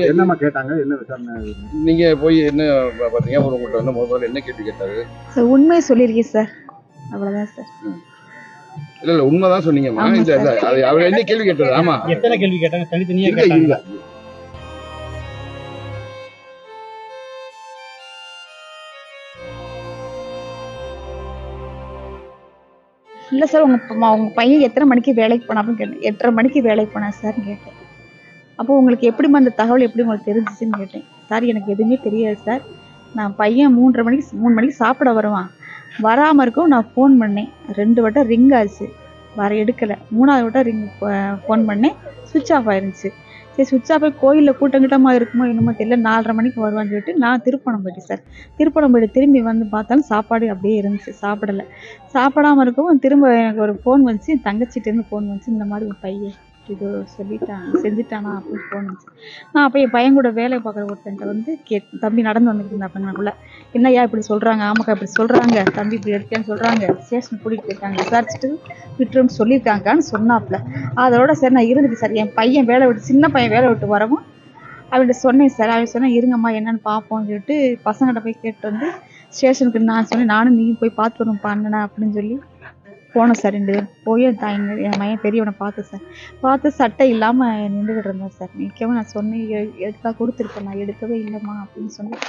என்னம்மா கேட்டாங்க? என்ன விசாரணை? நீங்க போய் என்ன பாத்தீங்க? அவர் உங்கள்கிட்ட வந்து முதல்ல என்ன கேள்வி கேட்டாரு? சார் உண்மையை சொல்லியிருக்கேன் சார், அவ்வளோதான் சார். இல்ல உண்மைதான் சொன்னீங்கம்மா. இந்த அவர் என்ன கேள்வி கேட்டாரு? ஆமா, எத்தனை கேள்வி கேட்டாங்க? தனித்தனியா இல்ல கேட்டாங்க. இல்ல இல்லை சார், உங்கள் பையன் எத்தனை மணிக்கு வேலைக்கு போனா அப்படின்னு கேட்டேன். 8:30 மணிக்கு வேலைக்கு போனேன் சார்னு கேட்டேன். அப்போ உங்களுக்கு எப்படிம்மா அந்த தகவல் எப்படி உங்களுக்கு தெரிஞ்சிச்சுன்னு கேட்டேன். சார் எனக்கு எதுவுமே தெரியாது சார், நான் பையன் 3 மணிக்கு சாப்பிட வருவான், வராமல் இருக்கும் நான் ஃபோன் பண்ணேன். 2 வட்டம் ரிங் ஆச்சு, எடுக்கலை. 3ஆவது வட்டம் ஃபோன் பண்ணேன், சுவிட்ச் ஆஃப் ஆயிருந்துச்சு. சரி சுவிட்ச் ஆஃப் ஆகி கோயிலில் கூட்டங்கிட்டமாக இருக்குமோ என்னமோ தெரியல, 4:30 மணிக்கு வருவான்னு சொல்லிட்டு நான் திருப்பணம் போயிட்டேன் சார். திருப்பணம் போயிட்டு திரும்பி வந்து பார்த்தாலும் சாப்பாடு அப்படியே இருந்துச்சு, சாப்பிடலை. சாப்பிடாமல் இருக்கவும் திரும்ப எனக்கு ஒரு ஃபோன் வந்துச்சு, என் தங்கச்சிட்டேருந்து ஃபோன் வந்துச்சு, இந்த மாதிரி ஒரு பையன் இது செஞ்சுட்டானா அப்படின்னு ஃபோன் வந்துச்சு. நான் அப்போ என் பையன் கூட வேலை பார்க்குற ஒருத்தன்ட்ட வந்து தம்பி நடந்து வந்துட்டு இருந்தாப்பங்கக்குள்ள, என்னய்யா இப்படி சொல்கிறாங்க? ஆமாக்கா இப்படி சொல்கிறாங்க, தம்பி இப்படி எடுத்தேன்னு சொல்கிறாங்க, ஸ்டேஷன் கூட்டிகிட்டு போயிருக்காங்க, விசாரிச்சுட்டு விட்டுருன்னு சொல்லியிருக்காங்கன்னு சொன்னாப்புல. அதோட சரி நான் இருந்துட்டு சார், என் பையன் சின்ன பையன் வேலை விட்டு வரவும் அவன்கிட்ட சொன்னேன் சார். அவன் சொன்னேன் இருங்கம்மா என்னன்னு பார்ப்போம்னு சொல்லிட்டு பசங்கிட்ட போய் கேட்டு வந்து ஸ்டேஷனுக்கு நான் சொன்னேன், நானும் நீயும் போய் பார்த்து வரணும் அண்ணனா அப்படின்னு சொல்லி போனோம் சார். 2 பேரும் போய் என் பையன் பெரியவனை பார்த்தேன் சார். பார்த்து சட்டை இல்லாமல் நின்றுக்கிட்டு இருந்தேன் சார். நிற்கவும் நான் சொன்னேன் எடுத்தா கொடுத்துருப்பேன், நான் எடுக்கவே இல்லைம்மா அப்படின்னு சொன்னேன்.